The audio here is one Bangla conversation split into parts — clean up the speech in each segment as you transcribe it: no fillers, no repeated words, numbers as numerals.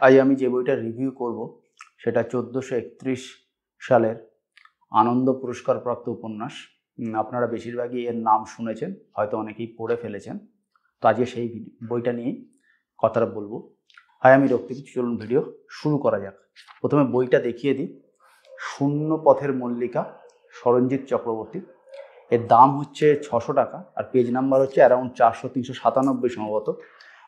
আজ আমি যে বইটা রিভিউ করব সেটা 1431 সালের আনন্দ পুরস্কার প্রাপ্ত উপন্যাস। আপনারা বেশিরভাগই এর নাম শুনেছেন, হয়তো অনেকেই পড়ে ফেলেছেন। তো আজকে সেই বইটা নিয়ে কথাটা বলবো। আমি রক্তিম, চলুন ভিডিও শুরু করা যাক। প্রথমে বইটা দেখিয়ে দিই। শূন্য পথের মল্লিকা, সরঞ্জিত চক্রবর্তী। এর দাম হচ্ছে 600 টাকা আর পেজ নাম্বার হচ্ছে অ্যারাউন্ড 400-397 সম্ভবত।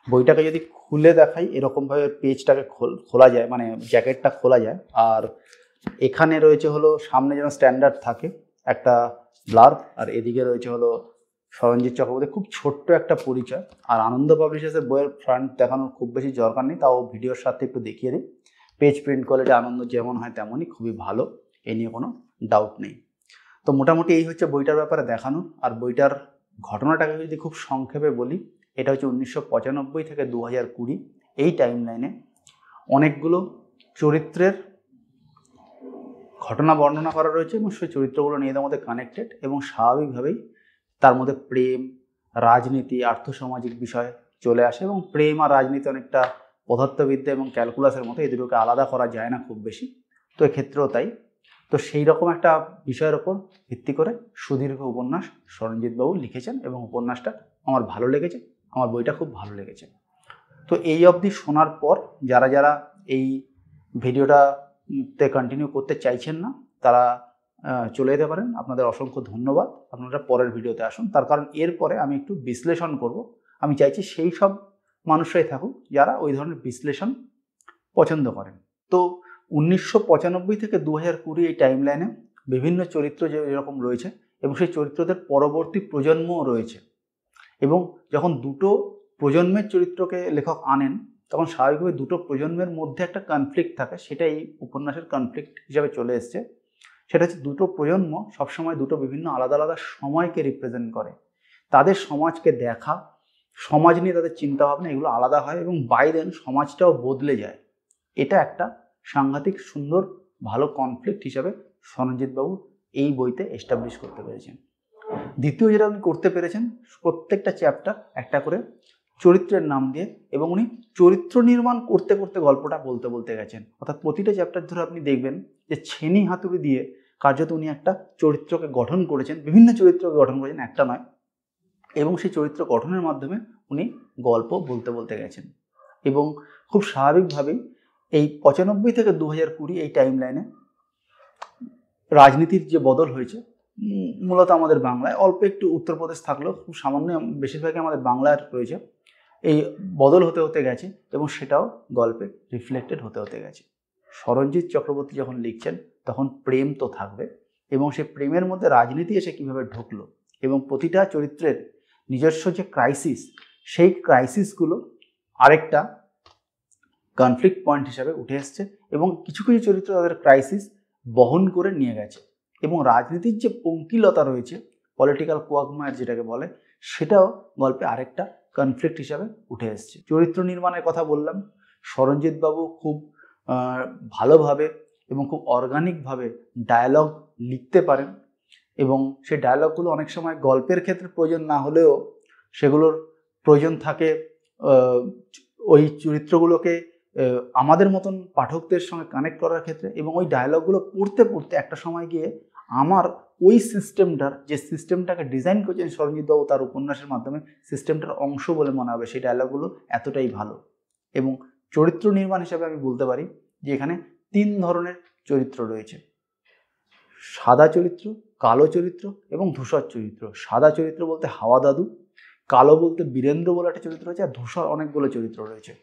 বইটাকে যদি খুলে দেখাই, এরকমভাবে পেজটাকে খোলা যায়, মানে জ্যাকেটটা খোলা যায়। আর এখানে রয়েছে হলো সামনে যেন স্ট্যান্ডার্ড থাকে একটা ব্লার্ব, আর এদিকে রয়েছে হলো সরঞ্জিত চক্রবর্তী। খুব ছোট্ট একটা পরিচয়। আর আনন্দ পাবলিশার্সের বইয়ের ফ্রন্ট দেখানোর খুব বেশি দরকার নেই, তাও ভিডিওর সাথে একটু দেখিয়ে দিই। পেজ প্রিন্ট কোয়ালিটি আনন্দ যেমন হয় তেমনই, খুবই ভালো, এ নিয়ে কোনো ডাউট নেই। তো মোটামুটি এই হচ্ছে বইটার ব্যাপারে দেখানো। আর বইটার ঘটনাটাকে যদি খুব সংক্ষেপে বলি, এটা হচ্ছে 1995 থেকে 2020 এই টাইম লাইনে অনেকগুলো চরিত্রের ঘটনা বর্ণনা করা রয়েছে এবং সেই চরিত্রগুলো নিজেদের মধ্যে কানেক্টেড, এবং স্বাভাবিকভাবেই তার মধ্যে প্রেম, রাজনীতি, আর্থসামাজিক বিষয় চলে আসে। এবং প্রেম আর রাজনীতি অনেকটা পদার্থবিদ্যা এবং ক্যালকুলাসের মতো, এই দুটোকে আলাদা করা যায় না খুব বেশি, তো এক্ষেত্রেও তাই। তো সেই রকম একটা বিষয়ের ওপর ভিত্তি করে সুদীর্ঘ উপন্যাস সরঞ্জিতবাবু লিখেছেন এবং উপন্যাসটা আমার ভালো লেগেছে, আমার বইটা খুব ভালো লেগেছে। তো এই অবধি শোনার পর যারা যারা এই ভিডিওটাতে কন্টিনিউ করতে চাইছেন না, তারা চলে যেতে পারেন। আপনাদের অসংখ্য ধন্যবাদ। আপনারা পরের ভিডিওতে আসুন, তার কারণ এরপরে আমি একটু বিশ্লেষণ করব। আমি চাইছি সেই সব মানুষরাই থাকুক যারা ওই ধরনের বিশ্লেষণ পছন্দ করেন। তো 1995 থেকে 2020 এই টাইম লাইনে বিভিন্ন চরিত্র যেরকম রয়েছে এবং সেই চরিত্রদের পরবর্তী প্রজন্মও রয়েছে। এবং যখন দুটো প্রজন্মের চরিত্রকে লেখক আনেন, তখন স্বাভাবিকভাবে দুটো প্রজন্মের মধ্যে একটা কনফ্লিক্ট থাকে। সেটা এই উপন্যাসের কনফ্লিক্ট হিসাবে চলে এসছে। সেটা হচ্ছে দুটো প্রজন্ম সবসময় দুটো বিভিন্ন আলাদা আলাদা সময়কে রিপ্রেজেন্ট করে। তাদের সমাজকে দেখা, সমাজ নিয়ে তাদের চিন্তাভাবনা, এগুলো আলাদা হয় এবং বাই দেন সমাজটাও বদলে যায়। এটা একটা সাংঘাতিক সুন্দর ভালো কনফ্লিক্ট হিসাবে সরঞ্জিতবাবু এই বইতে এস্টাবলিশ করতে পেরেছেন। দ্বিতীয় যেটা উনি করতে পেরেছেন, প্রত্যেকটা চ্যাপ্টার একটা করে চরিত্রের নাম দিয়ে, এবং উনি চরিত্র নির্মাণ করতে করতে গল্পটা বলতে বলতে গেছেন। অর্থাৎ প্রতিটা চ্যাপ্টার ধরে আপনি দেখবেন যে ছেনি হাতুড়ি দিয়ে কার্যত উনি একটা চরিত্রকে গঠন করেছেন, বিভিন্ন চরিত্রকে গঠন করেছেন, একটা নয়। এবং সেই চরিত্র গঠনের মাধ্যমে উনি গল্প বলতে বলতে গেছেন। এবং খুব স্বাভাবিকভাবেই এই 95 থেকে 2020 এই টাইম লাইনে রাজনীতির যে বদল হয়েছে, মূলত আমাদের বাংলায়, অল্প একটু উত্তরপ্রদেশ থাকলেও খুব সামান্য বেশিরভাগই আমাদের বাংলার রয়েছে, এই বদল হতে হতে গেছে এবং সেটাও গল্পে রিফ্লেক্টেড হতে হতে গেছে। সরঞ্জিত চক্রবর্তী যখন লিখছেন তখন প্রেম তো থাকবে, এবং সেই প্রেমের মধ্যে রাজনীতি এসে কীভাবে ঢুকলো এবং প্রতিটা চরিত্রের নিজস্ব যে ক্রাইসিস, সেই ক্রাইসিসগুলো আরেকটা কনফ্লিক্ট পয়েন্ট হিসাবে উঠে এসছে, এবং কিছু কিছু চরিত্র তাদের ক্রাইসিস বহন করে নিয়ে গেছে। এবং রাজনীতির যে পঙ্কিলতা রয়েছে, পলিটিক্যাল কোয়াগমায়ার যেটাকে বলে, সেটাও গল্পে আরেকটা কনফ্লিক্ট হিসাবে উঠে এসছে। চরিত্র নির্মাণের কথা বললাম, সরঞ্জিতবাবু খুব ভালোভাবে এবং খুব অর্গানিকভাবে ডায়ালগ লিখতে পারেন, এবং সেই ডায়ালগগুলো অনেক সময় গল্পের ক্ষেত্রে প্রয়োজন না হলেও সেগুলোর প্রয়োজন থাকে ওই চরিত্রগুলোকে আমাদের মতন পাঠকদের সঙ্গে কানেক্ট করার ক্ষেত্রে। এবং ওই ডায়লগগুলো পড়তে পড়তে একটা সময় গিয়ে আমার ওই সিস্টেমটার, যে সিস্টেমটাকে ডিজাইন করেছেন সরঞ্জিতবাবু তার উপন্যাসের মাধ্যমে, সিস্টেমটার অংশ বলে মনে হবে। সেই ডায়লগগুলো এতটাই ভালো। এবং চরিত্র নির্মাণ হিসাবে আমি বলতে পারি যে এখানে 3 ধরনের চরিত্র রয়েছে: সাদা চরিত্র, কালো চরিত্র এবং ধূসর চরিত্র। সাদা চরিত্র বলতে হাওয়া দাদু, কালো বলতে বীরেন্দ্র বলে একটা চরিত্র রয়েছে, আর ধূসর অনেকগুলো চরিত্র রয়েছে।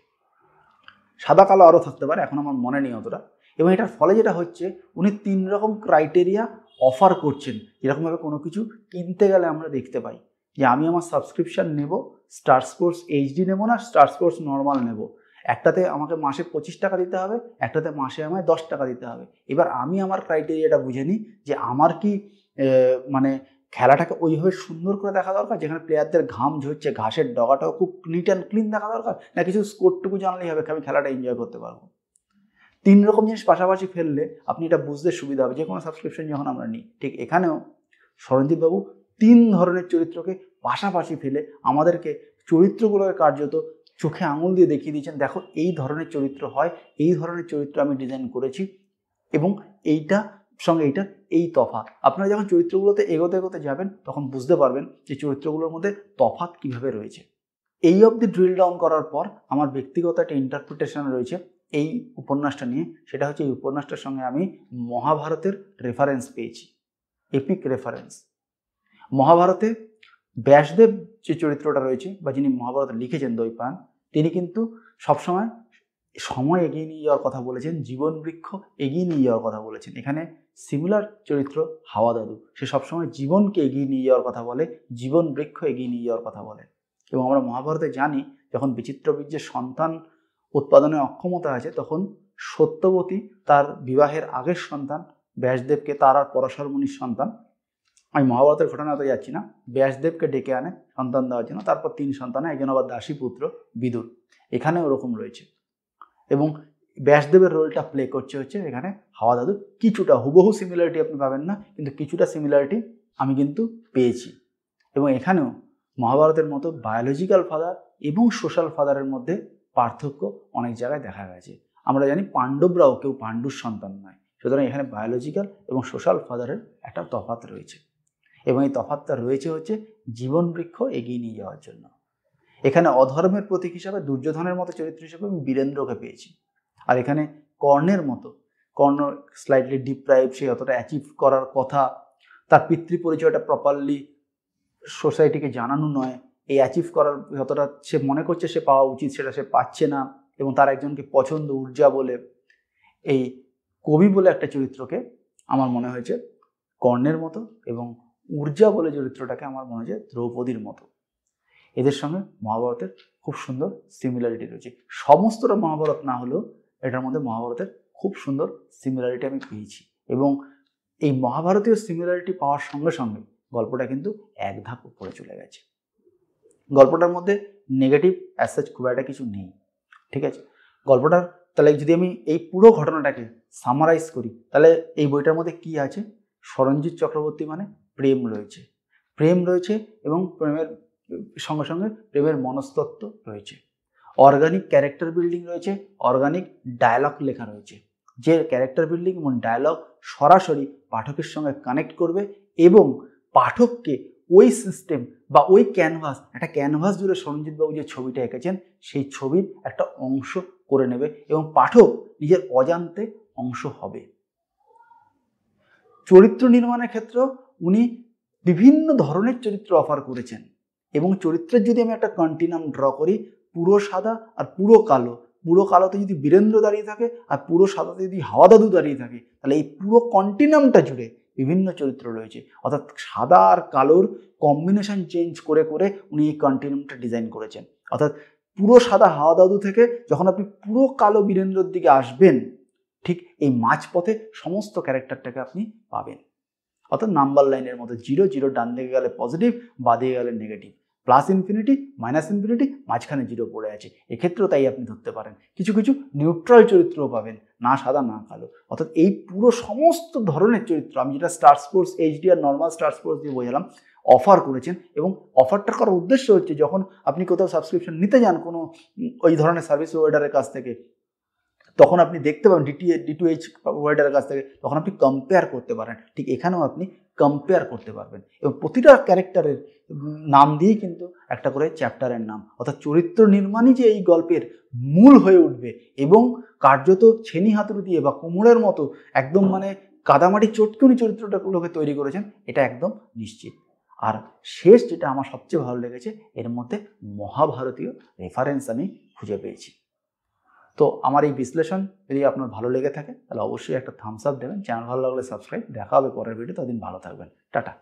সাদা কালো আরও থাকতে পারে, এখন আমার মনে নেই অতটা। এবং এটার ফলে যেটা হচ্ছে, উনি 3 রকম ক্রাইটেরিয়া অফার করছেন। যেরকমভাবে কোনো কিছু কিনতে গেলে আমরা দেখতে পাই যে আমি আমার সাবস্ক্রিপশান নেব, স্টার স্পোর্টস এইচডি নেব না স্টার স্পোর্টস নর্মাল নেব, একটাতে আমাকে মাসে 25 টাকা দিতে হবে, একটাতে মাসে আমায় 10 টাকা দিতে হবে। এবার আমি আমার ক্রাইটেরিয়াটা বুঝে নিই যে আমার কি মানে খেলাটাকে ওইভাবে সুন্দর করে দেখা দরকার, যেখানে প্লেয়ারদের ঘাম ঝরছে, ঘাসের ডগাটাও খুব নিট অ্যান্ড ক্লিন দেখা দরকার, না কিছু স্কোরটুকু জানলেই হবে আমি খেলাটা এনজয় করতে পারবো। 3 রকম জিনিস পাশাপাশি ফেললে আপনি এটা বুঝতে সুবিধা হবে, যে কোনো সাবস্ক্রিপশন যখন আমরা নিই। ঠিক এখানেও সরঞ্জিতবাবু 3 ধরনের চরিত্রকে পাশাপাশি ফেলে আমাদেরকে চরিত্রগুলোকে কার্যত চোখে আঙুল দিয়ে দেখিয়ে দিয়েছেন, দেখো এই ধরনের চরিত্র হয়, এই ধরনের চরিত্র আমি ডিজাইন করেছি এবং এইটা সঙ্গে এইটা এই তফাৎ। আপনারা যখন চরিত্রগুলোতে এগোতে এগোতে যাবেন তখন বুঝতে পারবেন যে চরিত্রগুলোর মধ্যে তফাৎ কিভাবে রয়েছে। এই অবধি ড্রিল ডাউন করার পর আমার ব্যক্তিগত একটা ইন্টারপ্রিটেশন রয়েছে এই উপন্যাসটা নিয়ে। সেটা হচ্ছে এই উপন্যাসটার সঙ্গে আমি মহাভারতের রেফারেন্স পেয়েছি, এপিক রেফারেন্স। মহাভারতে ব্যাসদেব যে চরিত্রটা রয়েছে বা যিনি মহাভারত লিখেছেন দ্বৈপায়ন, তিনি কিন্তু সবসময় সময় এগিয়ে নিয়ে যাওয়ার কথা বলেছেন, জীবন বৃক্ষ এগিয়ে নিয়ে যাওয়ার কথা বলেছেন। এখানে সিমিলার চরিত্র হাওয়া দাদু, সে সবসময় জীবনকে এগিয়ে নিয়ে যাওয়ার কথা বলে, জীবন বৃক্ষ এগিয়ে নিয়ে যাওয়ার কথা বলে। এবং আমরা মহাভারতে জানি যখন বিচিত্র বীর্যের সন্তান উৎপাদনে অক্ষমতা আছে তখন সত্যবতী তার বিবাহের আগের সন্তান ব্যাসদেবকে, তার আর পরাশর মুনির সন্তান, আমি মহাভারতের ঘটনাতে যাচ্ছি না, ব্যাসদেবকে ডেকে আনে সন্তান দেওয়ার জন্য। তারপর 3 সন্তানে একজন আবার দাসী পুত্র বিদুর, এখানে ওরকম রয়েছে। এবং ব্যাসদেবের রোলটা প্লে করছে হচ্ছে এখানে হাওয়া দাদু। কিছুটা হুবহু সিমিলারিটি আপনি পাবেন না, কিন্তু কিছুটা সিমিলারিটি আমি কিন্তু পেয়েছি। এবং এখানেও মহাভারতের মতো বায়োলজিক্যাল ফাদার এবং সোশ্যাল ফাদারের মধ্যে পার্থক্য অনেক জায়গায় দেখা গেছে। আমরা জানি পাণ্ডবরাও কেউ পাণ্ডুর সন্তান নয়, সুতরাং এখানে বায়োলজিক্যাল এবং সোশ্যাল ফাদারের একটা তফাৎ রয়েছে। এবং এই তফাৎটা রয়েছে হচ্ছে জীবন বৃক্ষ এগিয়ে নিয়ে যাওয়ার জন্য। এখানে অধর্মের প্রতীক হিসাবে দুর্যোধনের মতো চরিত্র হিসেবে আমি বীরেন্দ্রকে পেয়েছি। আর এখানে কর্ণের মতো, কর্ণ স্লাইটলি ডিপ্রাইভ, সে অতটা অ্যাচিভ করার কথা, তার পিতৃ পরিচয়টা প্রপারলি সোসাইটিকে জানানো নয়, এই অ্যাচিভ করার যতটা সে মনে করছে সে পাওয়া উচিত সেটা সে পাচ্ছে না, এবং তার একজনকে পছন্দ ঊর্জা বলে। এই কবি বলে একটা চরিত্রকে আমার মনে হয়েছে কর্ণের মতো, এবং ঊর্জা বলে চরিত্রটাকে আমার মনে হয়েছে দ্রৌপদীর মতো। এদের সঙ্গে মহাভারতের খুব সুন্দর সিমিলারিটি রয়েছে। সমস্তটা মহাভারত না হলেও এটার মধ্যে মহাভারতের খুব সুন্দর সিমিলারিটি আমি পেয়েছি। এবং এই মহাভারতীয় সিমিলারিটি পাওয়ার সঙ্গে সঙ্গে গল্পটা কিন্তু এক ধাপ উপরে চলে গেছে। গল্পটার মধ্যে নেগেটিভ অ্যাজ খুব একটা কিছু নেই, ঠিক আছে। গল্পটার তাহলে যদি আমি এই পুরো ঘটনাটাকে সামারাইজ করি, তাহলে এই বইটার মধ্যে কি আছে? সরঞ্জিৎ চক্রবর্তী মানে প্রেম রয়েছে, প্রেম রয়েছে, এবং প্রেমের সঙ্গে সঙ্গে প্রেমের মনস্তত্ত্ব রয়েছে, অর্গানিক ক্যারেক্টার বিল্ডিং রয়েছে, অর্গানিক ডায়ালগ লেখা রয়েছে, যে ক্যারেক্টার বিল্ডিং এবং ডায়ালগ সরাসরি পাঠকের সঙ্গে কানেক্ট করবে এবং পাঠককে ওই সিস্টেম বা ওই ক্যানভাস, একটা ক্যানভাস জুড়ে সরঞ্জিৎবাবু যে ছবিটা এঁকেছেন সেই ছবির একটা অংশ করে নেবে এবং পাঠক নিজের অজান্তে অংশ হবে। চরিত্র নির্মাণের ক্ষেত্রেও উনি বিভিন্ন ধরনের চরিত্র অফার করেছেন। এবং চরিত্রের যদি আমি একটা কন্টিনাম ড্র করি, পুরো সাদা আর পুরো কালো, পুরো কালোতে যদি বীরেন্দ্র দাঁড়িয়ে থাকে আর পুরো সাদাতে যদি হাওয়া দাদু দাঁড়িয়ে থাকে, তাহলে এই পুরো কন্টিনামটা জুড়ে বিভিন্ন চরিত্র রয়েছে। অর্থাৎ সাদা আর কালোর কম্বিনেশন চেঞ্জ করে করে উনি এই কন্টিনামটা ডিজাইন করেছেন। অর্থাৎ পুরো সাদা হাওয়া দাদু থেকে যখন আপনি পুরো কালো বীরেন্দ্রর দিকে আসবেন, ঠিক এই মাঝপথে সমস্ত ক্যারেক্টারটাকে আপনি পাবেন। অর্থাৎ নাম্বার লাইনের মতো 0 0 ডান দিকে গেলে পজিটিভ, বা দিকে গেলে negative, plus infinity minus infinity, মাঝখানে 0 পড়ে আছে। এক্ষেত্রেও তাই আপনি ধরতে পারেন। কিছু কিছু নিউট্রাল চরিত্রও পাবেন, না সাদা না কালো। অর্থাৎ এই পুরো সমস্ত ধরনের চরিত্র আমি যেটা স্টার স্পোর্টস এইচডি আর নর্মাল স্টার স্পোর্টস দিয়ে বোঝালাম, অফার করেছেন। এবং অফারটা করার উদ্দেশ্য হচ্ছে যখন আপনি কোথাও সাবস্ক্রিপশন নিতে যান কোনো ওই ধরনের সার্ভিস প্রোভাইডারের কাছ থেকে, তখন আপনি দেখতে পাবেন D2H প্রোভাইডারের কাছ থেকে, তখন আপনি কম্পেয়ার করতে পারেন। ঠিক এখানেও আপনি কম্পেয়ার করতে পারবেন এবং প্রতিটা ক্যারেক্টারের নাম দিয়েই কিন্তু একটা করে চ্যাপ্টারের নাম। অর্থাৎ চরিত্র নির্মাণই যে এই গল্পের মূল হয়ে উঠবে এবং কার্যত ছেনি হাতুড়ি দিয়ে বা কোমরের মতো একদম মানে কাদামাটি চটকে উনি চরিত্রটাগুলোকে তৈরি করেছেন, এটা একদম নিশ্চিত। আর শেষ যেটা আমার সবচেয়ে ভালো লেগেছে, এর মধ্যে মহাভারতীয় রেফারেন্স আমি খুঁজে পেয়েছি। তো আমার এই বিশ্লেষণ যদি আপনার ভালো লেগে থাকে তাহলে অবশ্যই একটা থামস আপ দেবেন। চ্যানেল ভালো লাগলে সাবস্ক্রাইব। দেখা হবে পরের ভিডিও, ততদিন ভালো থাকবেন। টাটা।